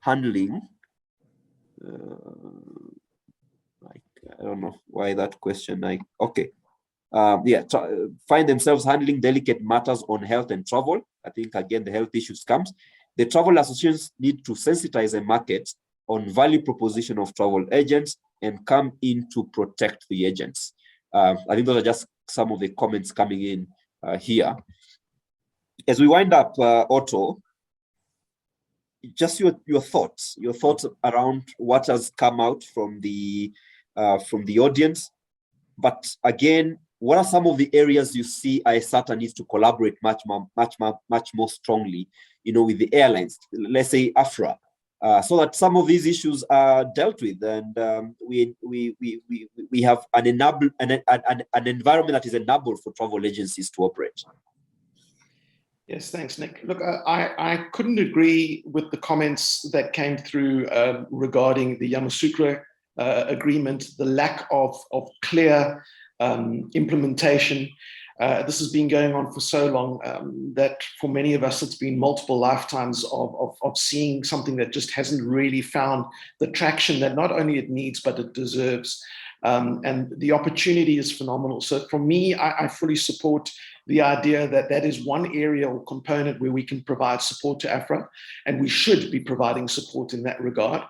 handling. I don't know why that question. Find themselves handling delicate matters on health and travel. I think again the health issues comes. The travel associations need to sensitize the market on value proposition of travel agents and come in to protect the agents. I think those are just some of the comments coming in here. As we wind up, Otto, just your thoughts around what has come out from the audience. But again, what are some of the areas you see IATA needs to collaborate much more strongly, with the airlines, let's say AFRA, so that some of these issues are dealt with, and we have an environment that is enabled for travel agencies to operate. Yes, thanks, Nick. Look, I couldn't agree with the comments that came through regarding the Yamoussoukro agreement, the lack of clear implementation. This has been going on for so long that for many of us, it's been multiple lifetimes of seeing something that just hasn't really found the traction that not only it needs, but it deserves. And the opportunity is phenomenal. So for me, I fully support the idea that that is one area or component where we can provide support to AFRA, and we should be providing support in that regard.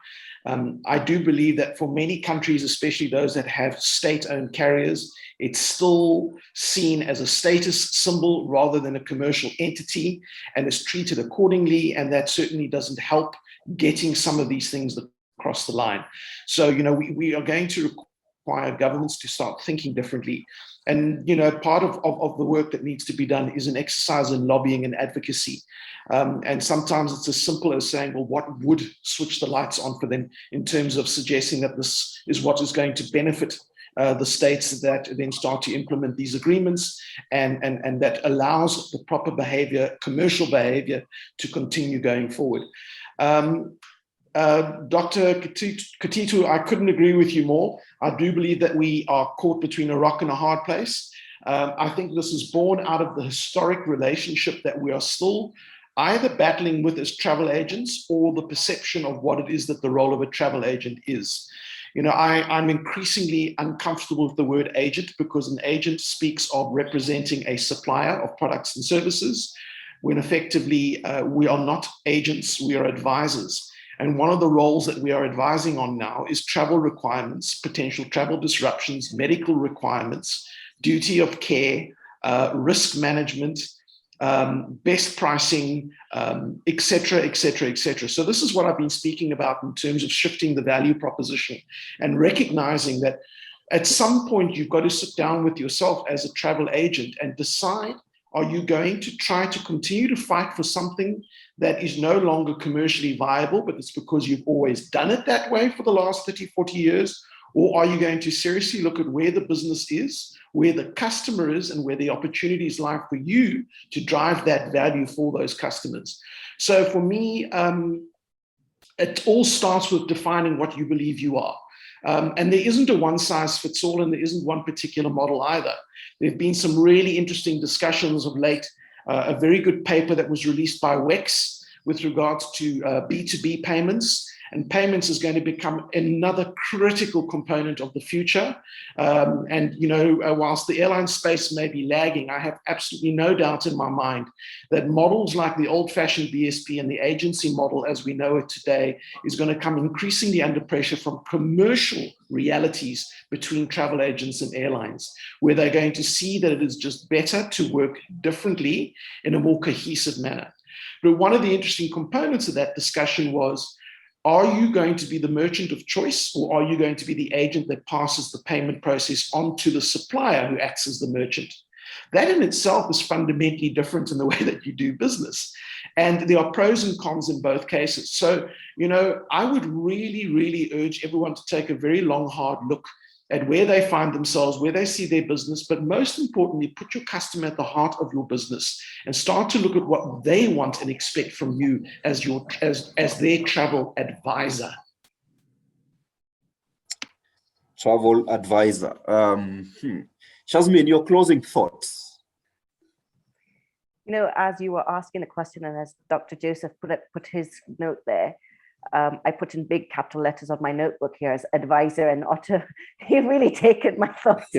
I do believe that for many countries, especially those that have state-owned carriers, it's still seen as a status symbol rather than a commercial entity, and is treated accordingly. And that certainly doesn't help getting some of these things across the line. So, we are going to require governments to start thinking differently. And, part of the work that needs to be done is an exercise in lobbying and advocacy. And sometimes it's as simple as saying, well, what would switch the lights on for them, in terms of suggesting that this is what is going to benefit the states that then start to implement these agreements, and that allows the proper behavior, commercial behavior, to continue going forward. Dr. Katitu, I couldn't agree with you more. I do believe that we are caught between a rock and a hard place. I think this is born out of the historic relationship that we are still either battling with as travel agents, or the perception of what it is that the role of a travel agent is. I'm increasingly uncomfortable with the word agent, because an agent speaks of representing a supplier of products and services, when effectively we are not agents, we are advisors. And one of the roles that we are advising on now is travel requirements, potential travel disruptions, medical requirements, duty of care, risk management, best pricing, et cetera, et cetera, et cetera. So this is what I've been speaking about in terms of shifting the value proposition, and recognizing that at some point you've got to sit down with yourself as a travel agent and decide, are you going to try to continue to fight for something that is no longer commercially viable, but it's because you've always done it that way for the last 30, 40 years? Or are you going to seriously look at where the business is, where the customer is, and where the opportunities lie for you to drive that value for those customers? So for me, it all starts with defining what you believe you are. And there isn't a one size fits all, and there isn't one particular model either. There have been some really interesting discussions of late. A very good paper that was released by WEX with regards to B2B payments. And payments is going to become another critical component of the future. Whilst the airline space may be lagging, I have absolutely no doubt in my mind that models like the old-fashioned BSP and the agency model as we know it today is going to come increasingly under pressure from commercial realities between travel agents and airlines, where they're going to see that it is just better to work differently in a more cohesive manner. But one of the interesting components of that discussion was, are you going to be the merchant of choice, or are you going to be the agent that passes the payment process on to the supplier who acts as the merchant? That in itself is fundamentally different in the way that you do business. And there are pros and cons in both cases. So, I would really, really urge everyone to take a very long, hard look at where they find themselves, where they see their business, but most importantly, put your customer at the heart of your business and start to look at what they want and expect from you as their travel advisor. Travel advisor. Shazmin, your closing thoughts. As you were asking the question, and as Dr. Joseph put his note there, I put in big capital letters on my notebook here as advisor, and Otto, you've really taken my thoughts.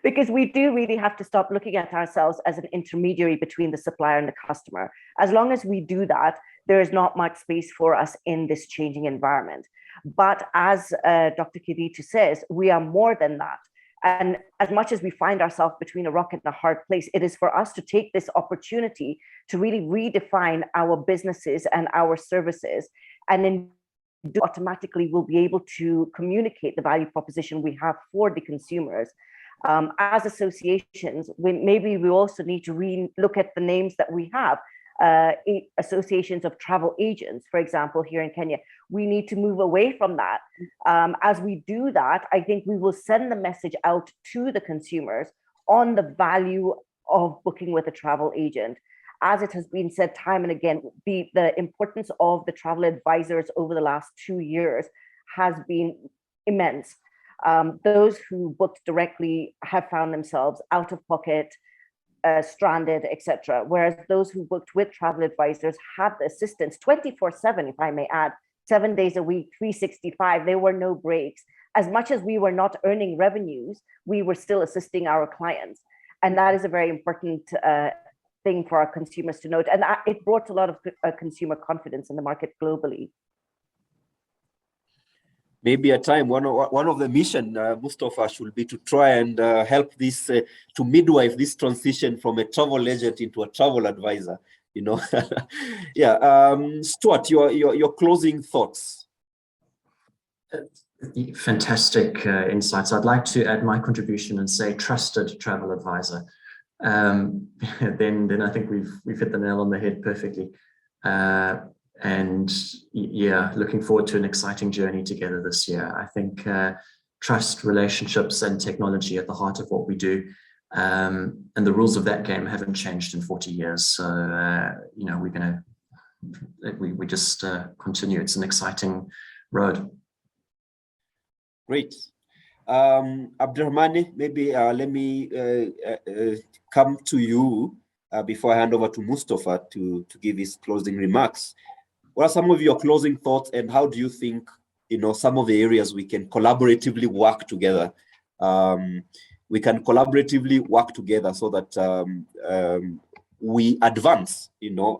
Because we do really have to stop looking at ourselves as an intermediary between the supplier and the customer. As long as we do that, there is not much space for us in this changing environment. But as Dr. Kaditu says, we are more than that. And as much as we find ourselves between a rock and a hard place, it is for us to take this opportunity to really redefine our businesses and our services. And then automatically we'll be able to communicate the value proposition we have for the consumers. As associations, maybe we also need to look at the names that we have. Associations of travel agents, for example, here in Kenya. We need to move away from that. As we do that, I think we will send the message out to the consumers on the value of booking with a travel agent. As it has been said time and again, the importance of the travel advisors over the last 2 years has been immense. Those who booked directly have found themselves out of pocket, stranded, etc. Whereas those who booked with travel advisors had the assistance 24/7, if I may add, 7 days a week, 365. There were no breaks. As much as we were not earning revenues, we were still assisting our clients. And that is a very important thing for our consumers to note. And it brought a lot of consumer confidence in the market globally. maybe a time one of the mission, Mustafa, should be to try and help this to midwife this transition from a travel agent into a travel advisor. You know, yeah. Stuart, your closing thoughts. Fantastic insights. I'd like to add my contribution and say trusted travel advisor. Then I think we've hit the nail on the head perfectly. And yeah, looking forward to an exciting journey together this year. I think trust, relationships, and technology at the heart of what we do. And the rules of that game haven't changed in 40 years. So, you know, we just continue. It's an exciting road. Great. Abdurrahmane, maybe let me come to you before I hand over to Mustafa to give his closing remarks. What are some of your closing thoughts, and how do you think, you know, some of the areas we can collaboratively work together? We can collaboratively work together so that we advance, you know,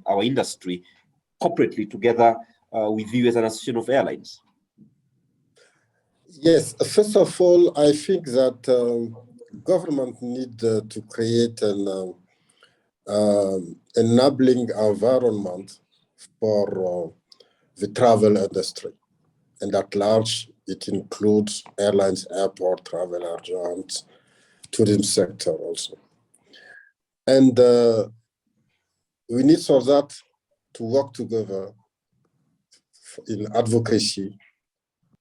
our industry corporately together with you as an association of airlines. Yes, first of all, I think that government need to create an enabling environment for the travel industry. And at large, it includes airlines, airport, travel agents, tourism sector also. And we need for that to work together in advocacy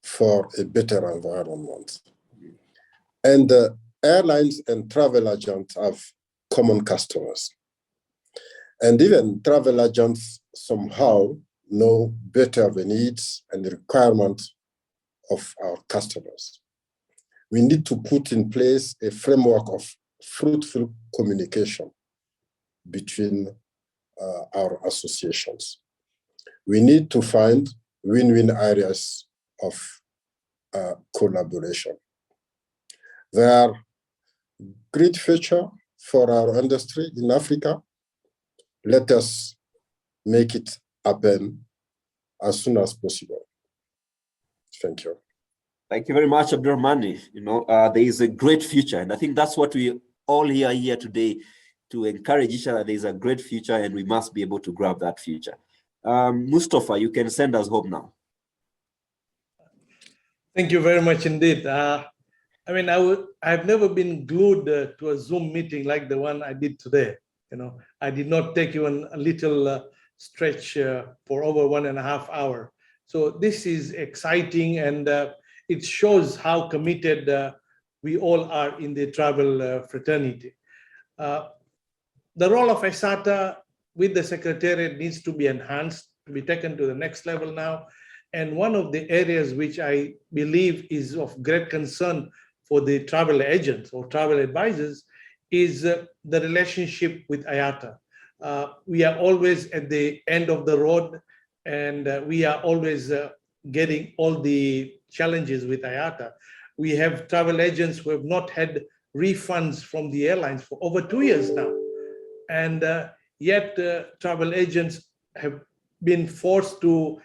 for a better environment. And airlines and travel agents have common customers. And even travel agents somehow know better the needs and the requirements of our customers. We need to put in place a framework of fruitful communication between our associations. We need to find win-win areas of collaboration. There are great future for our industry in Africa. Let us make it happen as soon as possible. Thank you. Thank you very much, Abdurrahmane. You know, there is a great future, and I think that's what we all here today, to encourage each other. There is a great future, and we must be able to grab that future. Mustafa, you can send us home now. Thank you very much indeed. I mean, I've never been glued to a Zoom meeting like the one I did today. You know, I did not take even a little stretch for over 1.5 hours. So this is exciting, and it shows how committed we all are in the travel fraternity. The role of AESATA with the Secretariat needs to be enhanced, to be taken to the next level now. And one of the areas which I believe is of great concern for the travel agents or travel advisors is the relationship with IATA. We are always at the end of the road, and we are always getting all the challenges with IATA. We have travel agents who have not had refunds from the airlines for over 2 years now. And yet travel agents have been forced to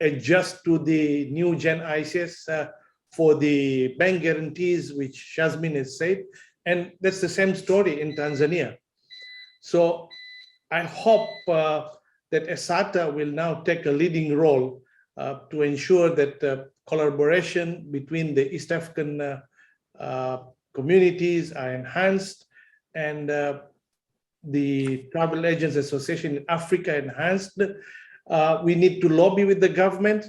adjust to the NewGen ISS for the bank guarantees, which Shazmin has said. And that's the same story in Tanzania. So I hope that AESATA will now take a leading role to ensure that collaboration between the East African communities are enhanced, and the Travel Agents Association in Africa enhanced. We need to lobby with the government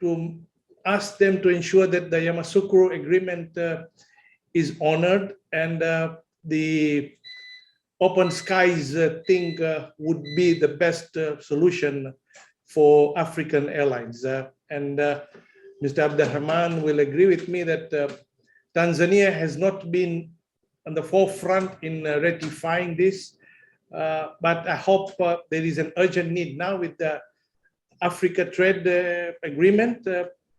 to ask them to ensure that the Yamoussoukro Agreement is honored, and the open skies thing would be the best solution for African airlines. And Mr. Abdurrahman will agree with me that Tanzania has not been on the forefront in ratifying this, but I hope there is an urgent need now with the Africa Trade Agreement.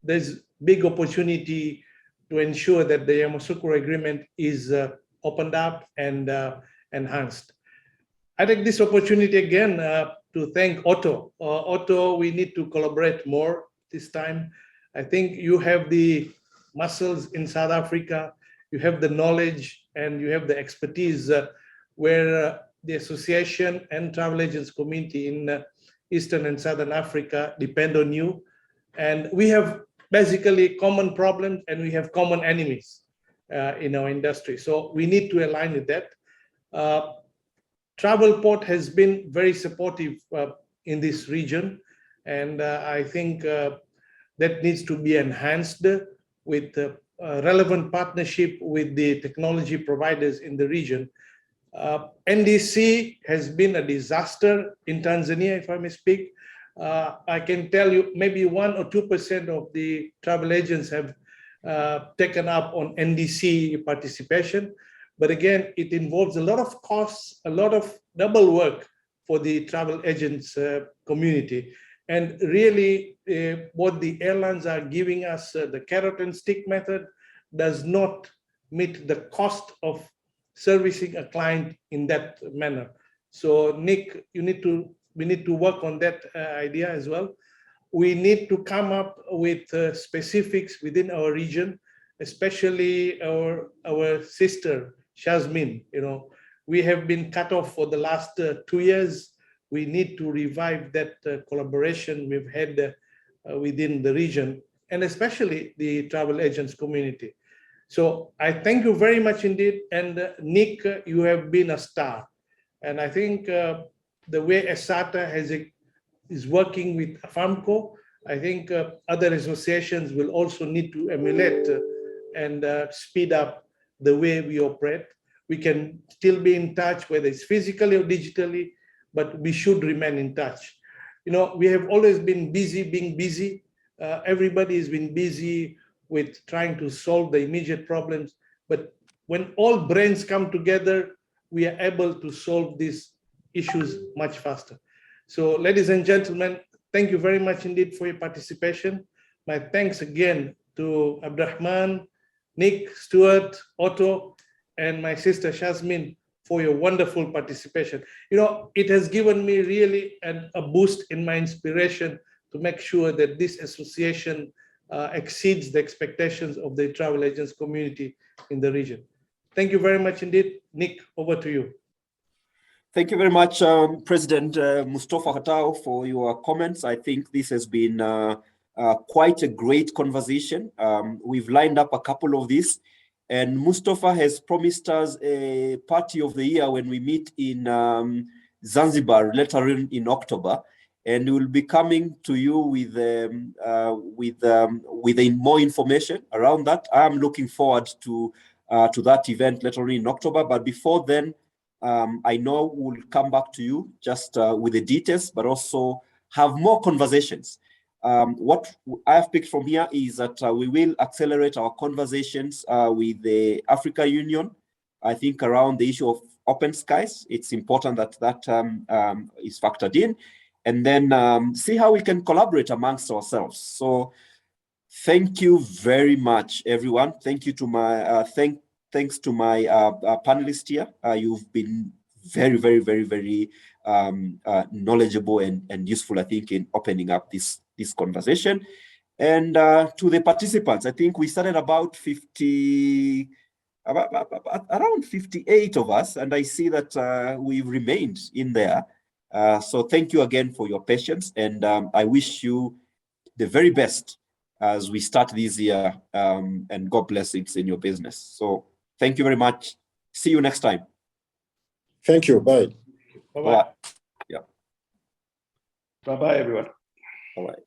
There's big opportunity to ensure that the Yamoussoukro Agreement is opened up and enhanced. I take this opportunity again to thank Otto. Otto, we need to collaborate more this time. I think you have the muscles in South Africa, you have the knowledge, and you have the expertise where the association and travel agents community in Eastern and Southern Africa depend on you. And we have basically common problems and we have common enemies in our industry. So we need to align with that. Travelport has been very supportive in this region. And I think that needs to be enhanced with relevant partnership with the technology providers in the region. NDC has been a disaster in Tanzania, if I may speak. I can tell you maybe 1 or 2% of the travel agents have taken up on NDC participation. But again, it involves a lot of costs, a lot of double work for the travel agents community. And really, what the airlines are giving us, the carrot and stick method, does not meet the cost of servicing a client in that manner. So Nick, we need to work on that idea as well. We need to come up with specifics within our region, especially our sister, Shazmin. We have been cut off for the last 2 years. We need to revive that collaboration we've had within the region, and especially the travel agents community. So I thank you very much indeed. And Nick, you have been a star. And I think the way AESATA is working with Afamco, I think other associations will also need to emulate and speed up the way we operate. We can still be in touch, whether it's physically or digitally, but we should remain in touch. We have always been busy being busy. Everybody has been busy with trying to solve the immediate problems. But when all brains come together, we are able to solve these issues much faster. So ladies and gentlemen, thank you very much indeed for your participation. My thanks again to Abdurrahman, Nick, Stuart, Otto, and my sister Shazmin for your wonderful participation. It has given me really a boost in my inspiration to make sure that this association exceeds the expectations of the travel agents community in the region. Thank you very much indeed. Nick, over to you. Thank you very much, President Mustafa Hatao, for your comments. I think this has been quite a great conversation. We've lined up a couple of these, and Mustafa has promised us a party of the year when we meet in Zanzibar later in October, and we'll be coming to you with more information around that. I'm looking forward to that event later in October, but before then, I know we'll come back to you just with the details, but also have more conversations. What I have picked from here is that we will accelerate our conversations with the Africa Union. I think around the issue of open skies, it's important that that is factored in, and then see how we can collaborate amongst ourselves. So thank you very much, everyone. Thank you to my thanks to my panelists here. You've been very, very, very, very knowledgeable and useful, I think, in opening up this conversation. And to the participants, I think we started about around 58 of us, and I see that we've remained in there. So thank you again for your patience, and I wish you the very best as we start this year, and God bless it's in your business. So thank you very much. See you next time. Thank you. Bye. Bye-bye. Yeah. Bye-bye, everyone. All right.